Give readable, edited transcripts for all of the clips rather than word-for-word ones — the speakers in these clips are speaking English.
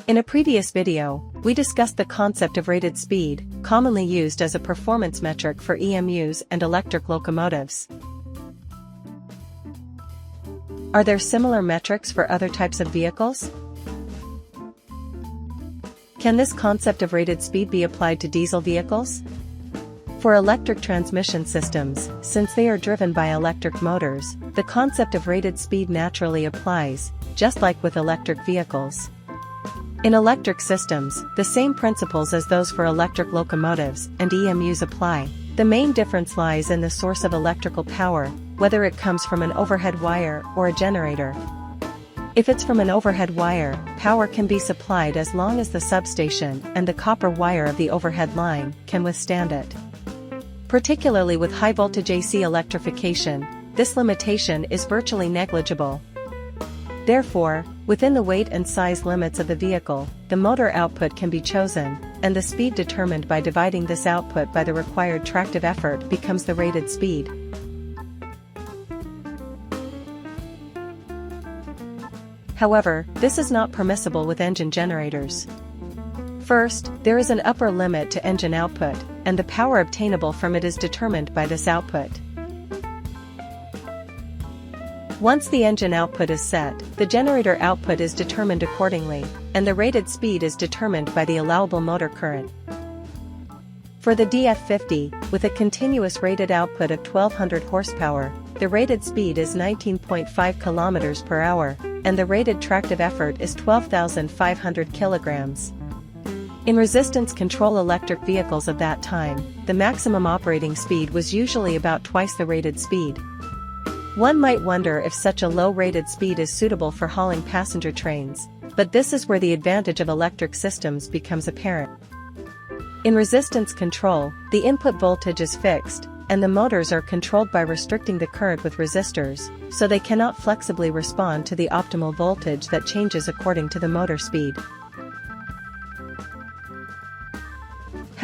In a previous video, we discussed the concept of rated speed, commonly used as a performance metric for EMUs and electric locomotives. Are there similar metrics for other types of vehicles? Can this concept of rated speed be applied to diesel vehicles? For electric transmission systems, since they are driven by electric motors, the concept of rated speed naturally applies, just like with electric vehicles. In electric systems, the same principles as those for electric locomotives and EMUs apply. The main difference lies in the source of electrical power, whether it comes from an overhead wire or a generator. If it's from an overhead wire, power can be supplied as long as the substation and the copper wire of the overhead line can withstand it. Particularly with high-voltage AC electrification, this limitation is virtually negligible. Therefore, within the weight and size limits of the vehicle, the motor output can be chosen, and the speed determined by dividing this output by the required tractive effort becomes the rated speed. However, this is not permissible with engine generators. First, there is an upper limit to engine output, and the power obtainable from it is determined by this output. Once the engine output is set, the generator output is determined accordingly, and the rated speed is determined by the allowable motor current. For the DF50, with a continuous rated output of 1200 horsepower, the rated speed is 19.5 km per hour, and the rated tractive effort is 12,500 kilograms. In resistance control electric vehicles of that time, the maximum operating speed was usually about twice the rated speed. One might wonder if such a low rated speed is suitable for hauling passenger trains, but this is where the advantage of electric systems becomes apparent. In resistance control, the input voltage is fixed, and the motors are controlled by restricting the current with resistors, so they cannot flexibly respond to the optimal voltage that changes according to the motor speed.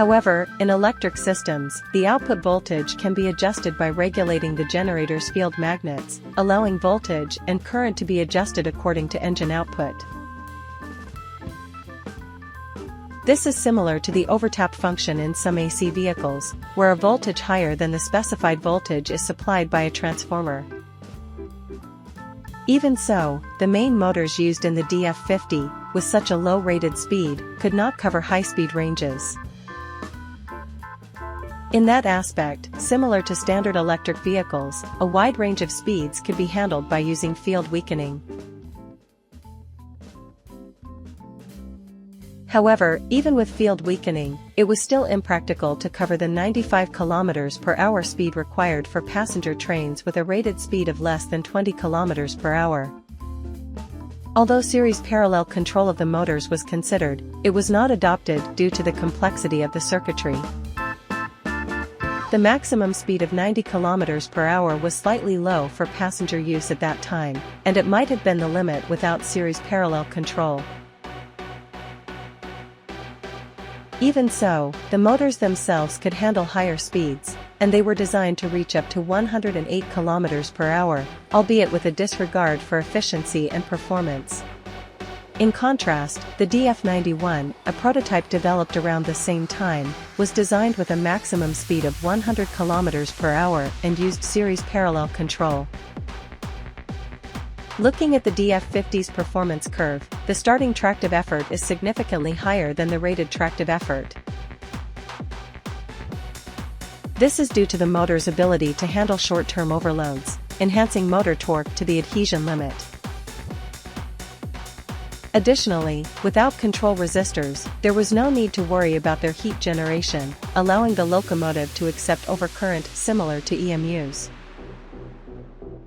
However, in electric systems, the output voltage can be adjusted by regulating the generator's field magnets, allowing voltage and current to be adjusted according to engine output. This is similar to the overtap function in some AC vehicles, where a voltage higher than the specified voltage is supplied by a transformer. Even so, the main motors used in the DF50, with such a low rated speed, could not cover high-speed ranges. In that aspect, similar to standard electric vehicles, a wide range of speeds could be handled by using field weakening. However, even with field weakening, it was still impractical to cover the 95 km per hour speed required for passenger trains with a rated speed of less than 20 km per hour. Although series parallel control of the motors was considered, it was not adopted due to the complexity of the circuitry. The maximum speed of 90 km per hour was slightly low for passenger use at that time, and it might have been the limit without series parallel control. Even so, the motors themselves could handle higher speeds, and they were designed to reach up to 108 km per hour, albeit with a disregard for efficiency and performance. In contrast, the DF91, a prototype developed around the same time, was designed with a maximum speed of 100 km per hour and used series parallel control. Looking at the DF50's performance curve, the starting tractive effort is significantly higher than the rated tractive effort. This is due to the motor's ability to handle short-term overloads, enhancing motor torque to the adhesion limit. Additionally, without control resistors, there was no need to worry about their heat generation, allowing the locomotive to accept overcurrent similar to EMUs.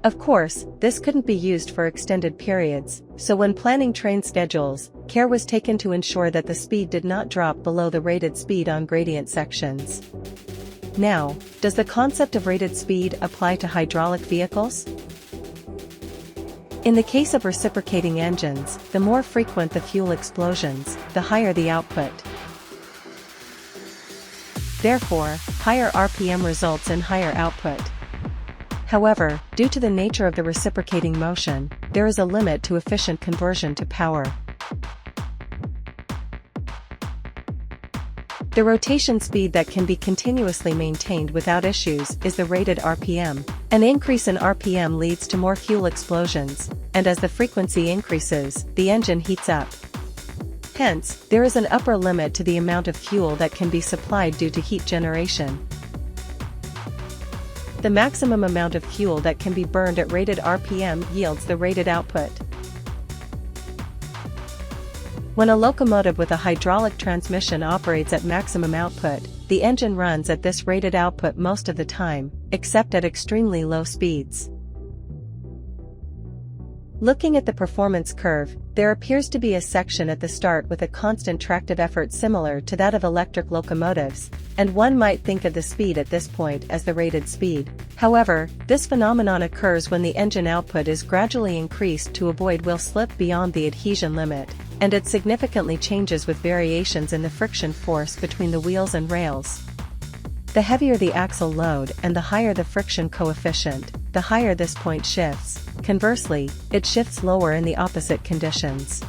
Of course, this couldn't be used for extended periods, so when planning train schedules, care was taken to ensure that the speed did not drop below the rated speed on gradient sections. Now, does the concept of rated speed apply to hydraulic vehicles? In the case of reciprocating engines, the more frequent the fuel explosions, the higher the output. Therefore, higher RPM results in higher output. However, due to the nature of the reciprocating motion, there is a limit to efficient conversion to power. The rotation speed that can be continuously maintained without issues is the rated RPM. An increase in RPM leads to more fuel explosions, and as the frequency increases, the engine heats up. Hence, there is an upper limit to the amount of fuel that can be supplied due to heat generation. The maximum amount of fuel that can be burned at rated RPM yields the rated output. When a locomotive with a hydraulic transmission operates at maximum output, the engine runs at this rated output most of the time, except at extremely low speeds. Looking at the performance curve, there appears to be a section at the start with a constant tractive effort similar to that of electric locomotives, and one might think of the speed at this point as the rated speed. However, this phenomenon occurs when the engine output is gradually increased to avoid wheel slip beyond the adhesion limit, and it significantly changes with variations in the friction force between the wheels and rails. The heavier the axle load and the higher the friction coefficient, the higher this point shifts. Conversely, it shifts lower in the opposite conditions.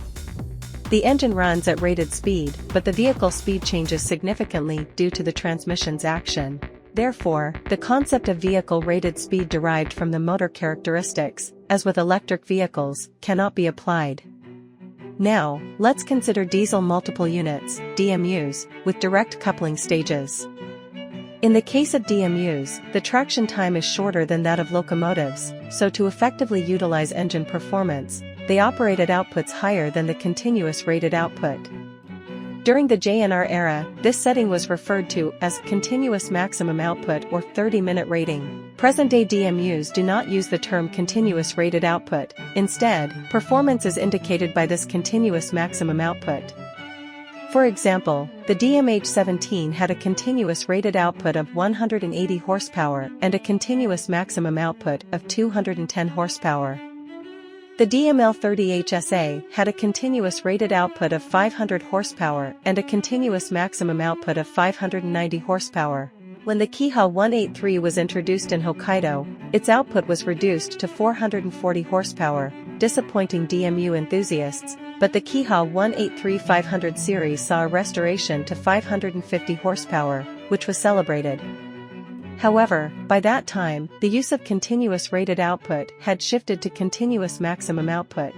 The engine runs at rated speed, but the vehicle speed changes significantly due to the transmission's action. Therefore, the concept of vehicle rated speed derived from the motor characteristics, as with electric vehicles, cannot be applied. Now, let's consider diesel multiple units, DMUs, with direct coupling stages. In the case of DMUs, the traction time is shorter than that of locomotives, so to effectively utilize engine performance, they operate at outputs higher than the continuous rated output. During the JNR era, this setting was referred to as continuous maximum output or 30-minute rating. Present-day DMUs do not use the term continuous rated output. Instead, performance is indicated by this continuous maximum output. For example, the DMH-17 had a continuous rated output of 180 horsepower and a continuous maximum output of 210 horsepower. The DML-30 HSA had a continuous rated output of 500 horsepower and a continuous maximum output of 590 horsepower. When the Kiha 183 was introduced in Hokkaido, its output was reduced to 440 horsepower, disappointing DMU enthusiasts, but the Kiha 183 500 series saw a restoration to 550 horsepower, which was celebrated. However, by that time, the use of continuous rated output had shifted to continuous maximum output.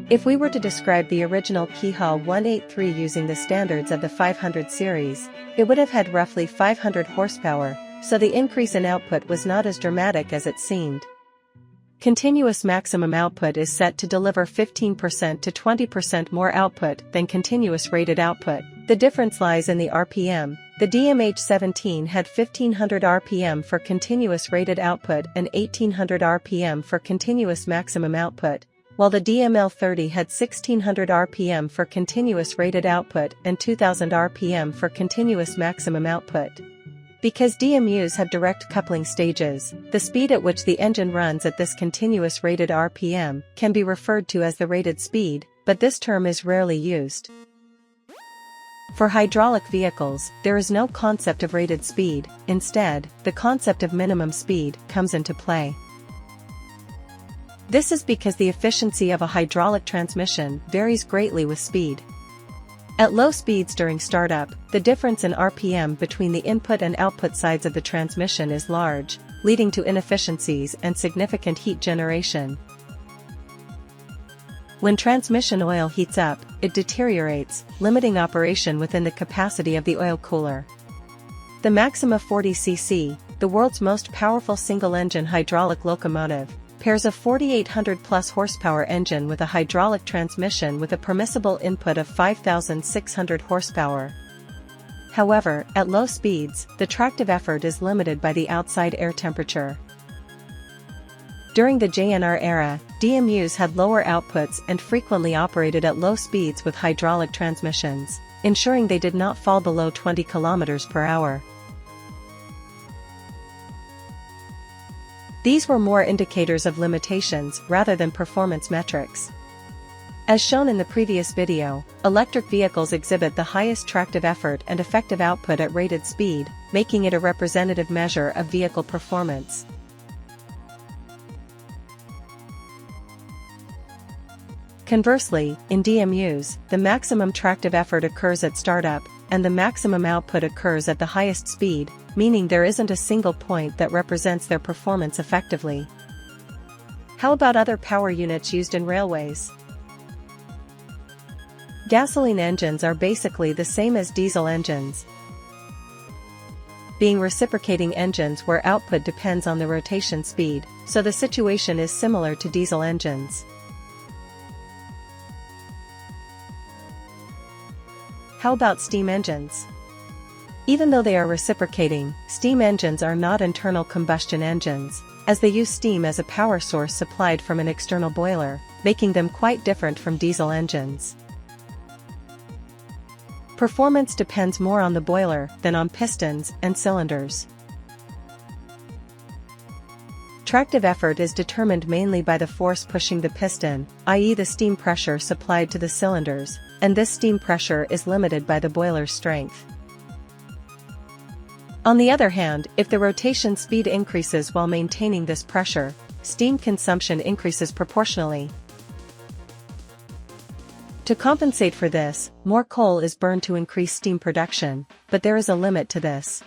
If we were to describe the original Kiha 183 using the standards of the 500 series, it would have had roughly 500 horsepower, so the increase in output was not as dramatic as it seemed. Continuous maximum output is set to deliver 15% to 20% more output than continuous rated output. The difference lies in the RPM. The DMH-17 had 1500 RPM for continuous rated output and 1800 RPM for continuous maximum output, while the DML-30 had 1600 RPM for continuous rated output and 2000 RPM for continuous maximum output. Because DMUs have direct coupling stages, the speed at which the engine runs at this continuous rated RPM can be referred to as the rated speed, but this term is rarely used. For hydraulic vehicles, there is no concept of rated speed. Instead, the concept of minimum speed comes into play. This is because the efficiency of a hydraulic transmission varies greatly with speed. At low speeds during startup, the difference in RPM between the input and output sides of the transmission is large, leading to inefficiencies and significant heat generation. When transmission oil heats up, it deteriorates, limiting operation within the capacity of the oil cooler. The Maxima 40cc, the world's most powerful single-engine hydraulic locomotive, pairs a 4,800-plus horsepower engine with a hydraulic transmission with a permissible input of 5,600 horsepower. However, at low speeds, the tractive effort is limited by the outside air temperature. During the JNR era, DMUs had lower outputs and frequently operated at low speeds with hydraulic transmissions, ensuring they did not fall below 20 km per hour. These were more indicators of limitations rather than performance metrics. As shown in the previous video, electric vehicles exhibit the highest tractive effort and effective output at rated speed, making it a representative measure of vehicle performance. Conversely, in DMUs, the maximum tractive effort occurs at startup, and the maximum output occurs at the highest speed, meaning there isn't a single point that represents their performance effectively. How about other power units used in railways? Gasoline engines are basically the same as diesel engines, being reciprocating engines where output depends on the rotation speed, so the situation is similar to diesel engines. How about steam engines? Even though they are reciprocating, steam engines are not internal combustion engines, as they use steam as a power source supplied from an external boiler, making them quite different from diesel engines. Performance depends more on the boiler than on pistons and cylinders. Tractive effort is determined mainly by the force pushing the piston, i.e. the steam pressure supplied to the cylinders, and this steam pressure is limited by the boiler's strength. On the other hand, if the rotation speed increases while maintaining this pressure, steam consumption increases proportionally. To compensate for this, more coal is burned to increase steam production, but there is a limit to this.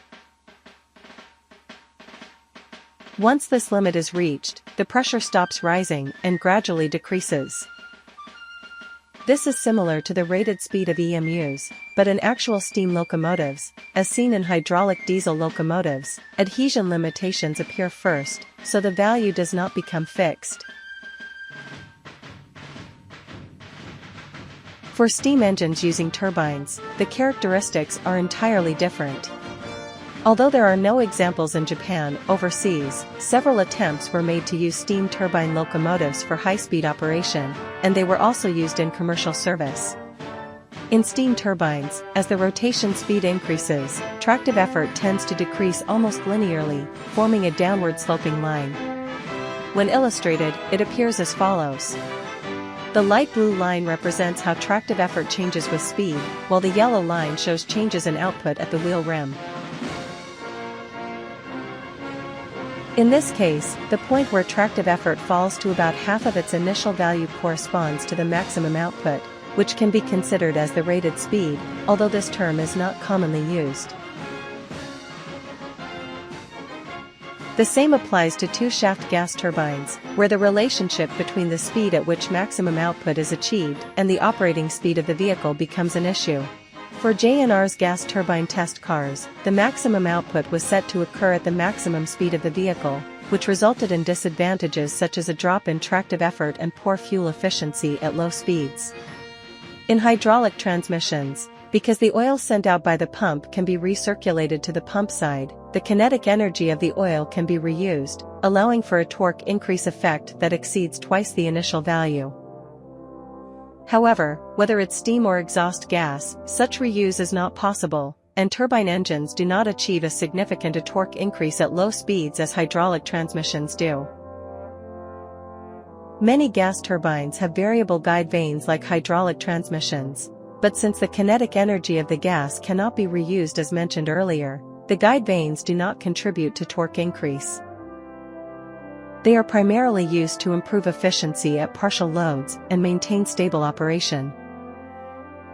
Once this limit is reached, the pressure stops rising and gradually decreases. This is similar to the rated speed of EMUs, but in actual steam locomotives, as seen in hydraulic diesel locomotives, adhesion limitations appear first, so the value does not become fixed. For steam engines using turbines, the characteristics are entirely different. Although there are no examples in Japan, overseas, several attempts were made to use steam turbine locomotives for high-speed operation, and they were also used in commercial service. In steam turbines, as the rotation speed increases, tractive effort tends to decrease almost linearly, forming a downward-sloping line. When illustrated, it appears as follows. The light blue line represents how tractive effort changes with speed, while the yellow line shows changes in output at the wheel rim. In this case, the point where tractive effort falls to about half of its initial value corresponds to the maximum output, which can be considered as the rated speed, although this term is not commonly used. The same applies to two-shaft gas turbines, where the relationship between the speed at which maximum output is achieved and the operating speed of the vehicle becomes an issue. For JNR's gas turbine test cars, the maximum output was set to occur at the maximum speed of the vehicle, which resulted in disadvantages such as a drop in tractive effort and poor fuel efficiency at low speeds. In hydraulic transmissions, because the oil sent out by the pump can be recirculated to the pump side, the kinetic energy of the oil can be reused, allowing for a torque increase effect that exceeds twice the initial value. However, whether it's steam or exhaust gas, such reuse is not possible, and turbine engines do not achieve a significant torque increase at low speeds as hydraulic transmissions do. Many gas turbines have variable guide vanes like hydraulic transmissions, but since the kinetic energy of the gas cannot be reused as mentioned earlier, the guide vanes do not contribute to torque increase. They are primarily used to improve efficiency at partial loads and maintain stable operation.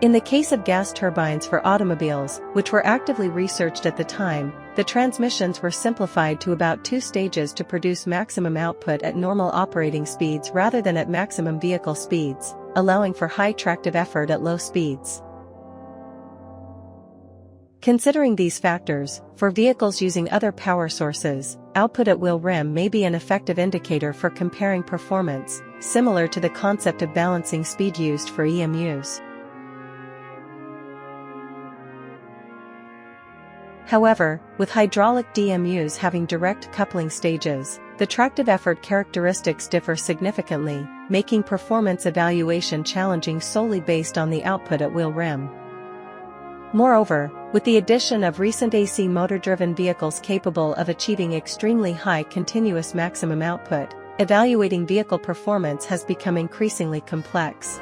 In the case of gas turbines for automobiles, which were actively researched at the time, the transmissions were simplified to about 2 stages to produce maximum output at normal operating speeds rather than at maximum vehicle speeds, allowing for high tractive effort at low speeds. Considering these factors, for vehicles using other power sources, output at wheel rim may be an effective indicator for comparing performance, similar to the concept of balancing speed used for EMUs. However, with hydraulic DMUs having direct coupling stages, the tractive effort characteristics differ significantly, making performance evaluation challenging solely based on the output at wheel rim. Moreover, with the addition of recent AC motor-driven vehicles capable of achieving extremely high continuous maximum output, evaluating vehicle performance has become increasingly complex.